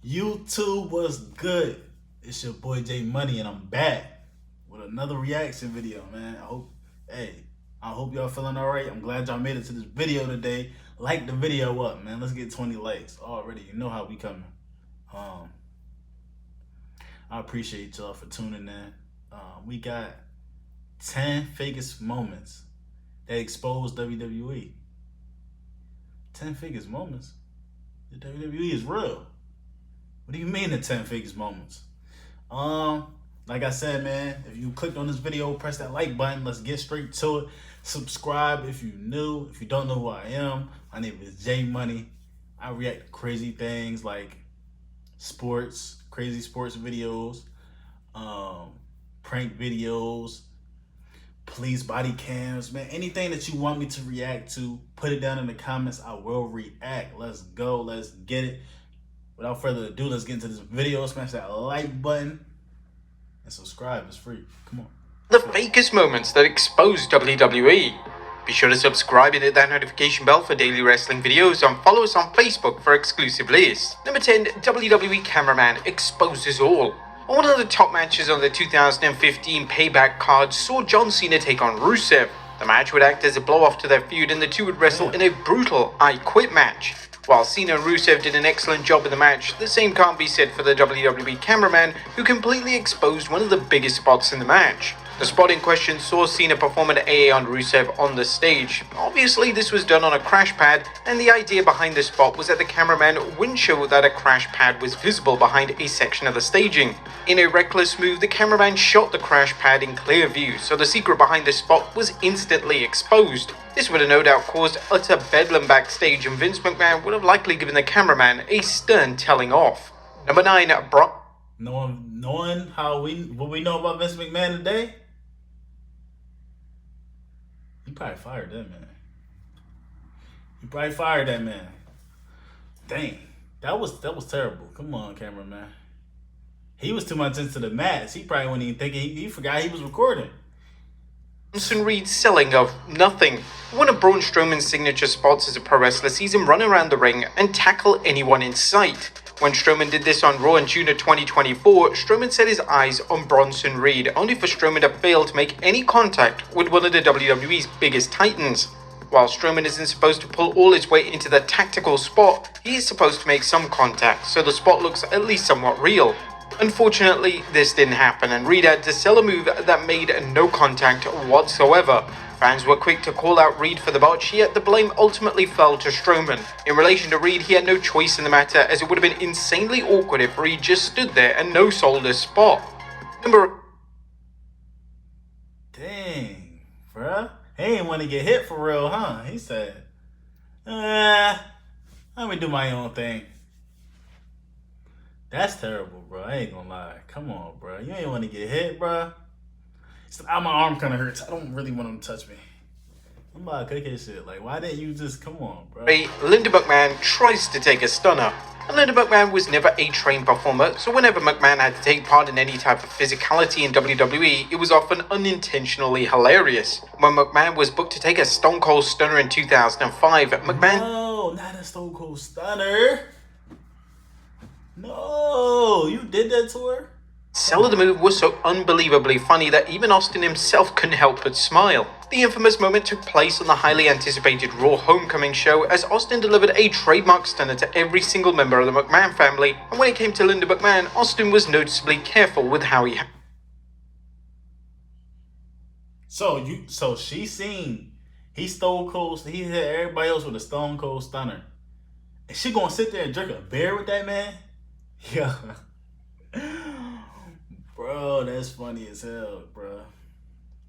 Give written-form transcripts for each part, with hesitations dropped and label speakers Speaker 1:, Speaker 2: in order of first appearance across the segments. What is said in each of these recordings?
Speaker 1: YouTube was good. It's your boy J Money, and I'm back with another reaction video, man. I hope y'all feeling all right. I'm glad y'all made it to this video today. Like the video up, man. Let's get 20 likes already. You know how we coming. I appreciate y'all for tuning in. We got 10 fakest moments that exposed WWE. 10 fakest moments. The WWE is real. What do you mean the 10 fakest moments? Like I said, man, if you clicked on this video, press that like button. Let's get straight to it. Subscribe if you're new. If you don't know who I am, my name is J Money. I react to crazy things like sports, crazy sports videos, prank videos, police body cams, man. Anything that you want me to react to, put it down in the comments. I will react. Let's go. Let's get it. Without further ado, let's get into this video. Smash that like button and subscribe. It's free. Come on.
Speaker 2: The fakest moments that expose WWE. Be sure to subscribe and hit that notification bell for daily wrestling videos, and follow us on Facebook for exclusive lists. Number 10, WWE cameraman exposes all. On one of the top matches on the 2015 Payback card saw John Cena take on Rusev. The match would act as a blow-off to their feud, and the two would wrestle in a brutal I Quit match. While Cena and Rusev did an excellent job in the match, the same can't be said for the WWE cameraman, who completely exposed one of the biggest spots in the match. The spot in question saw Cena perform an AA on Rusev on the stage. Obviously, this was done on a crash pad, and the idea behind the spot was that the cameraman wouldn't show that a crash pad was visible behind a section of the staging. In a reckless move, the cameraman shot the crash pad in clear view, so the secret behind the spot was instantly exposed. This would have no doubt caused utter bedlam backstage, and Vince McMahon would have likely given the cameraman a stern telling off. Number 9, Brock.
Speaker 1: Knowing what we know about Vince McMahon today, he probably fired that man. Dang, that was terrible. Come on, cameraman. He was too much into the match. He probably wasn't even thinking. He forgot he was recording.
Speaker 2: Bronson Reed's selling of nothing. One of Braun Strowman's signature spots as a pro wrestler sees him run around the ring and tackle anyone in sight. When Strowman did this on Raw in June of 2024, Strowman set his eyes on Bronson Reed, only for Strowman to fail to make any contact with one of the WWE's biggest titans. While Strowman isn't supposed to pull all his weight into the tactical spot, he is supposed to make some contact, so the spot looks at least somewhat real. Unfortunately, this didn't happen, and Reed had to sell a move that made no contact whatsoever. Fans were quick to call out Reed for the botch, yet the blame ultimately fell to Strowman. In relation to Reed, he had no choice in the matter, as it would have been insanely awkward if Reed just stood there and no-sold his spot.
Speaker 1: Dang, bruh. He ain't want to get hit for real, huh? He said, let me do my own thing. That's terrible, bro. I ain't gonna lie. Come on, bro. You ain't want to get hit, bro. My arm kind of hurts. I don't really want him to touch me. I'm about to cook his shit. Like, why didn't you just, come on, bro?
Speaker 2: Linda McMahon tries to take a stunner. And Linda McMahon was never a trained performer, so whenever McMahon had to take part in any type of physicality in WWE, it was often unintentionally hilarious. When McMahon was booked to take a Stone Cold Stunner in 2005, McMahon...
Speaker 1: No, not a Stone Cold Stunner. No, you did that to her?
Speaker 2: Sell of the move was so unbelievably funny that even Austin himself couldn't help but smile. The infamous moment took place on the highly anticipated Raw Homecoming show, as Austin delivered a trademark stunner to every single member of the McMahon family, and when it came to Linda McMahon, Austin was noticeably careful with how he...
Speaker 1: So she seen he Stone Cold, he hit everybody else with a Stone Cold Stunner. And she gonna sit there and drink a beer with that man? Yeah. Bro, that's funny as hell, bro.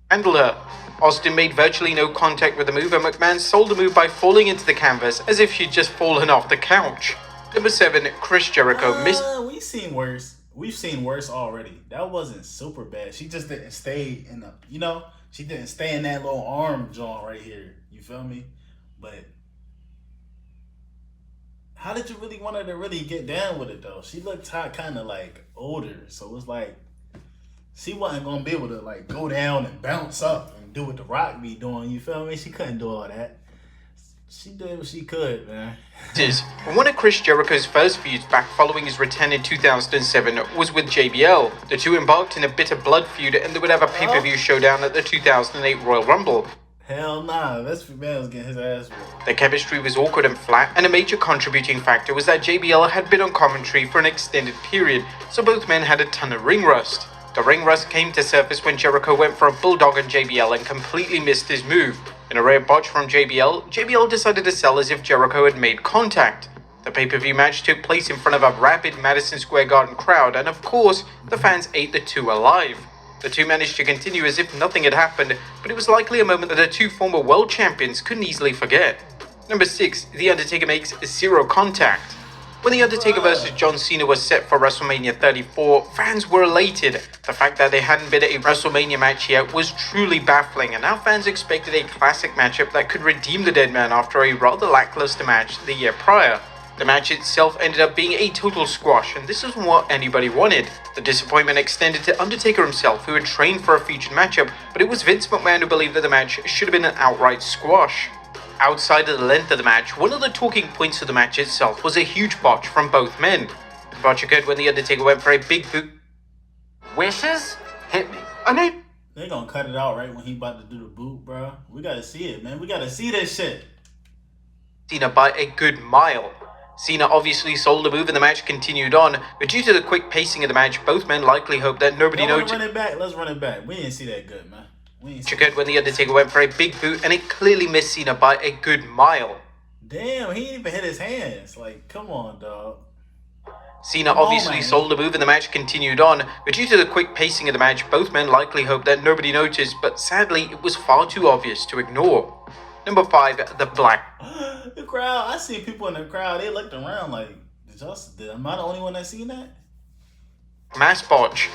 Speaker 2: Handled her. Austin made virtually no contact with the move, and McMahon sold the move by falling into the canvas as if she'd just fallen off the couch. Number 7, Chris Jericho missed...
Speaker 1: We've seen worse. We've seen worse already. That wasn't super bad. She just didn't stay in the, she didn't stay in that little arm joint right here. You feel me? But how did you really want her to really get down with it, though? She looked kind of like older, so it's like she wasn't gonna be able to like go down and bounce up and do what The Rock be doing. You feel me? She couldn't do all that. She did what she could, man.
Speaker 2: One of Chris Jericho's first feuds back following his return in 2007 was with JBL. The two embarked in a bitter blood feud and they would have a pay-per-view showdown at the 2008 Royal Rumble.
Speaker 1: Hell nah, Vince McMahon was getting his ass whooped.
Speaker 2: The chemistry was awkward and flat, and a major contributing factor was that JBL had been on commentary for an extended period, so both men had a ton of ring rust. The ring rust came to surface when Jericho went for a bulldog on JBL and completely missed his move. In a rare botch from JBL decided to sell as if Jericho had made contact. The pay-per-view match took place in front of a rabid Madison Square Garden crowd, and of course, the fans ate the two alive. The two managed to continue as if nothing had happened, but it was likely a moment that the two former world champions couldn't easily forget. Number 6, The Undertaker makes zero contact. When The Undertaker vs. John Cena was set for WrestleMania 34, fans were elated. The fact that there hadn't been a WrestleMania match yet was truly baffling, and now fans expected a classic matchup that could redeem the dead man after a rather lackluster match the year prior. The match itself ended up being a total squash, and this isn't what anybody wanted. The disappointment extended to Undertaker himself, who had trained for a featured matchup, but it was Vince McMahon who believed that the match should have been an outright squash. Outside of the length of the match, one of the talking points of the match itself was a huge botch from both men. The botch occurred when The Undertaker went for a big boot.
Speaker 3: Wishes? Hit me.
Speaker 1: They gonna cut it out right when he about to do the boot, bro. We gotta see it, man. We gotta see this shit.
Speaker 2: Cena by a good mile. Cena obviously sold the move and the match continued on, but due to the quick pacing of the match, both men likely hoped that nobody noticed.
Speaker 1: Run it back. Let's run it back. We didn't see that good, man.
Speaker 2: Occurred when The Undertaker went for a big boot and it clearly missed Cena by a good mile.
Speaker 1: Damn, he didn't even hit his hands. Like, come on, dog.
Speaker 2: Cena obviously sold the move and the match continued on, but due to the quick pacing of the match, both men likely hoped that nobody noticed, but sadly, it was far too obvious to ignore. Number 5, The Black.
Speaker 1: The crowd, I see people in the crowd, they looked around like, am I the only one that seen that?
Speaker 2: Mass botch.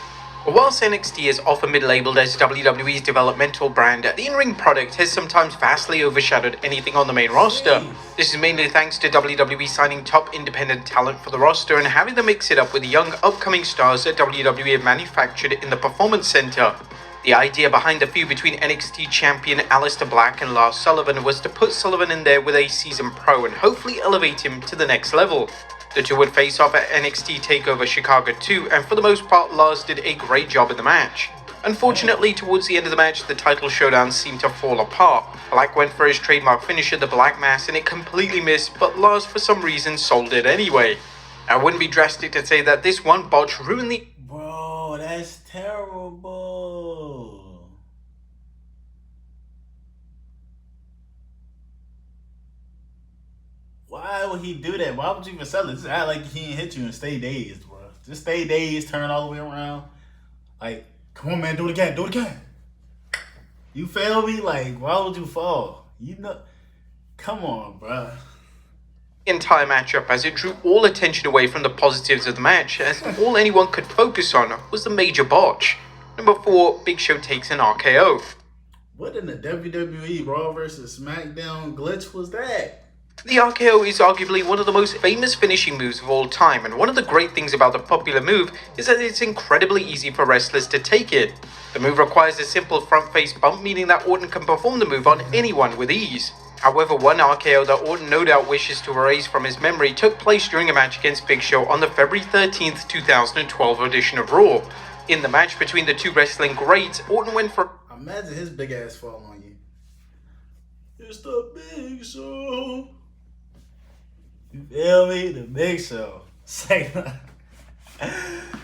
Speaker 2: Whilst NXT is often mid-labeled as WWE's developmental brand, the in-ring product has sometimes vastly overshadowed anything on the main roster. This is mainly thanks to WWE signing top independent talent for the roster and having them mix it up with the young upcoming stars that WWE have manufactured in the Performance Center. The idea behind the feud between NXT champion Aleister Black and Lars Sullivan was to put Sullivan in there with a seasoned pro and hopefully elevate him to the next level. The two would face off at NXT TakeOver Chicago 2, and for the most part, Lars did a great job in the match. Unfortunately, towards the end of the match, the title showdown seemed to fall apart. Black went for his trademark finisher, the Black Mass, and it completely missed, but Lars for some reason sold it anyway. I wouldn't be drastic to say that this one botch ruined the...
Speaker 1: Bro, that's terrible. Why would he do that? Why would you even sell it? Just act like he ain't hit you and stay dazed, bro. Just stay dazed, turn all the way around. Like, come on, man, do it again, do it again. You feel me? Like, why would you fall? You know, come on, bro.
Speaker 2: Entire matchup as it drew all attention away from the positives of the match, as all anyone could focus on was the major botch. Number 4, Big Show takes an RKO.
Speaker 1: What in the WWE Raw vs. SmackDown glitch was that?
Speaker 2: The RKO is arguably one of the most famous finishing moves of all time, and one of the great things about the popular move is that it's incredibly easy for wrestlers to take it. The move requires a simple front face bump, meaning that Orton can perform the move on anyone with ease. However, one RKO that Orton no doubt wishes to erase from his memory took place during a match against Big Show on the February 13th, 2012 edition of Raw. In the match between the two wrestling greats, Orton went for...
Speaker 1: Imagine his big ass fall on you. It's the Big Show. You feel me? The Big Show. Say that.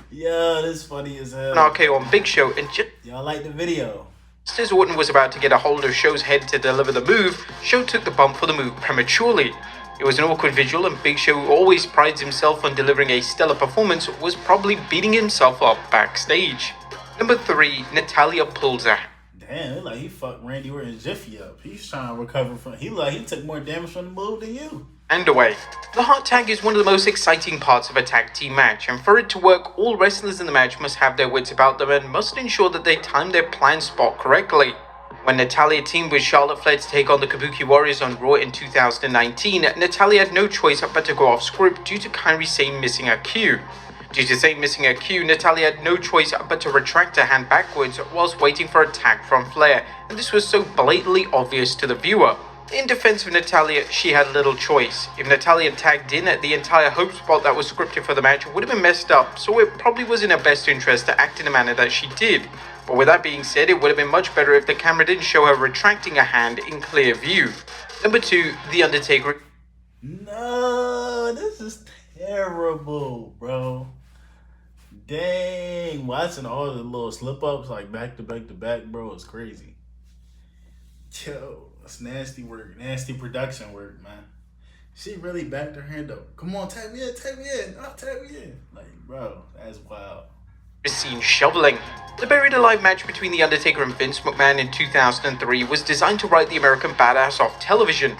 Speaker 1: Yo, this funny as hell.
Speaker 2: An RKO on Big Show and just...
Speaker 1: Y'all like the video.
Speaker 2: Just as Orton was about to get a hold of Show's head to deliver the move, Show took the bump for the move prematurely. It was an awkward visual, and Big Show, who always prides himself on delivering a stellar performance, was probably beating himself up backstage. Number 3, Natalya pulls a...
Speaker 1: Damn, it like he fucked Randy Orton's Jiffy up. He's trying to recover from... He took more damage from the move than you.
Speaker 2: And away. The hot tag is one of the most exciting parts of a tag team match, and for it to work, all wrestlers in the match must have their wits about them and must ensure that they time their planned spot correctly. When Natalya teamed with Charlotte Flair to take on the Kabuki Warriors on Raw in 2019, Natalya had no choice but to go off script due to Kairi Sane missing her cue. Due to Sane missing her cue, Natalya had no choice but to retract her hand backwards whilst waiting for a tag from Flair, and this was so blatantly obvious to the viewer. In defense of Natalya, she had little choice. If Natalya tagged in at the entire hope spot that was scripted for the match, it would have been messed up, so it probably was in her best interest to act in a manner that she did. But with that being said, it would have been much better if the camera didn't show her retracting a hand in clear view. Number 2, The Undertaker.
Speaker 1: No, this is terrible, bro. Dang, watching all the little slip-ups like back to back to back, bro, is crazy. Yo, that's nasty work, nasty production work, man. She really backed her hand up. Come on, tap me in, oh, tap me in. Like, bro, that's wild.
Speaker 2: Seen shoveling. The Buried Alive match between The Undertaker and Vince McMahon in 2003 was designed to write the American Badass off television.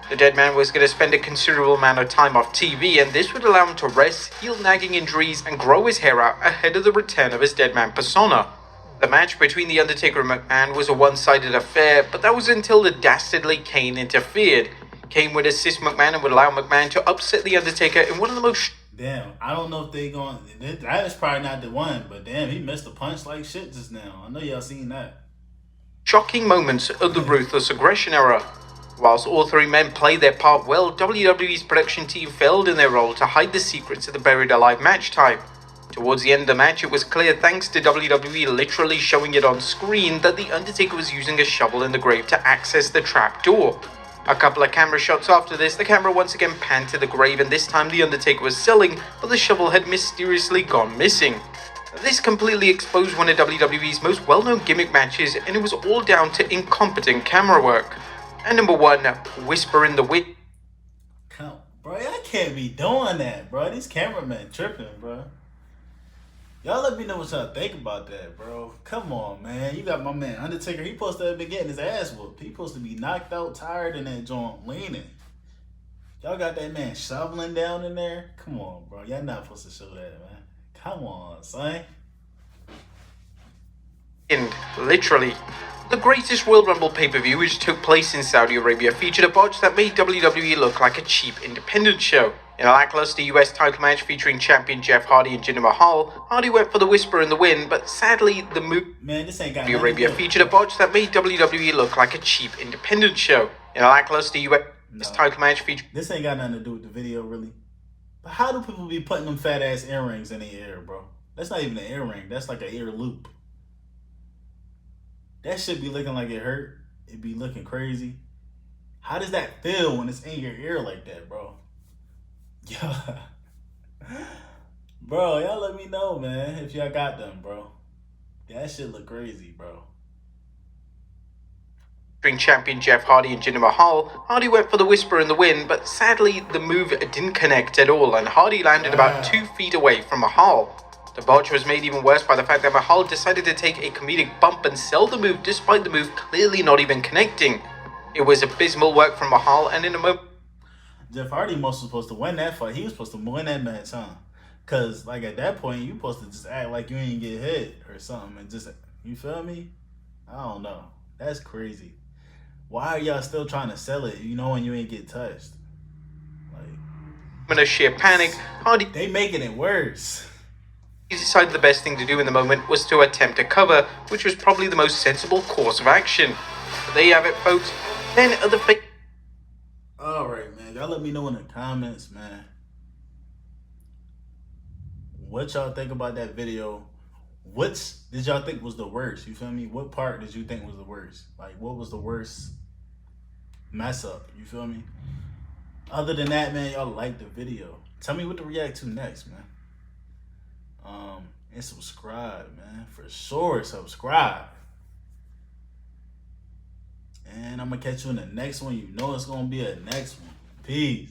Speaker 2: The dead man was going to spend a considerable amount of time off TV, and this would allow him to rest, heal nagging injuries, and grow his hair out ahead of the return of his dead man persona. The match between The Undertaker and McMahon was a one-sided affair, but that was until the dastardly Kane interfered. Kane would assist McMahon and would allow McMahon to upset The Undertaker in one of the most...
Speaker 1: Damn, I don't know if they going... That is probably not the one, but damn, he missed a punch like shit just now. I know y'all seen that.
Speaker 2: shocking moments of the Ruthless Aggression era. Whilst all three men played their part well, WWE's production team failed in their role to hide the secrets of the Buried Alive match type. Towards the end of the match, it was clear, thanks to WWE literally showing it on screen, that The Undertaker was using a shovel in the grave to access the trap door. A couple of camera shots after this, the camera once again panned to the grave, and this time The Undertaker was selling, but the shovel had mysteriously gone missing. This completely exposed one of WWE's most well-known gimmick matches, and it was all down to incompetent camera work. And number 1, Whisper in the Wind.
Speaker 1: Bro, I can't be doing that, bro. These cameramen tripping, bro. Y'all let me know what y'all think about that, bro. Come on, man. You got my man Undertaker. He supposed to have been getting his ass whooped. He supposed to be knocked out, tired in that joint, leaning. Y'all got that man shoveling down in there? Come on, bro. Y'all not supposed to show that, man. Come on, son.
Speaker 2: And literally, the greatest Royal Rumble pay-per-view, which took place in Saudi Arabia, featured a botch that made WWE look like a cheap independent show. In a lackluster US title match featuring champion Jeff Hardy and Jinder Mahal, Hardy went for the Whisper in the Win, but sadly, the move Saudi Arabia featured a botch that made WWE look like a cheap independent show. In a lackluster US title match featuring...
Speaker 1: This ain't got nothing to do with the video, really. But how do people be putting them fat-ass earrings in the ear, bro? That's not even an earring. That's like an ear loop. That shit be looking like it hurt. It be looking crazy. How does that feel when it's in your ear like that, bro? Yeah. Bro, y'all let me know, man, if y'all got them, bro. That shit look crazy, bro.
Speaker 2: Champion Jeff Hardy and Jinder Mahal, Hardy went for the Whisper in the Win, but sadly the move didn't connect at all, and Hardy landed about 2 feet away from Mahal. The botch was made even worse by the fact that Mahal decided to take a comedic bump and sell the move despite the move clearly not even connecting. It was abysmal work from Mahal, and in a moment...
Speaker 1: Jeff Hardy was supposed to win that fight. He was supposed to win that match, huh? Because, like, at that point, you supposed to just act like you ain't get hit or something and just, you feel me? I don't know. That's crazy. Why are y'all still trying to sell it, you know, when you ain't get touched? Like,
Speaker 2: in a sheer panic, Hardy...
Speaker 1: They making it worse.
Speaker 2: He decided the best thing to do in the moment was to attempt a cover, which was probably the most sensible course of action. But there you have it, folks. Then the fake...
Speaker 1: Alright, man. Y'all let me know in the comments, man, what y'all think about that video. Which did y'all think was the worst? You feel me? What part did you think was the worst? Like, what was the worst mess up? You feel me? Other than that, man, y'all like the video. Tell me what to react to next, man. And subscribe, man. For sure, subscribe. And I'm gonna catch you in the next one. You know it's gonna be a next one. Peace.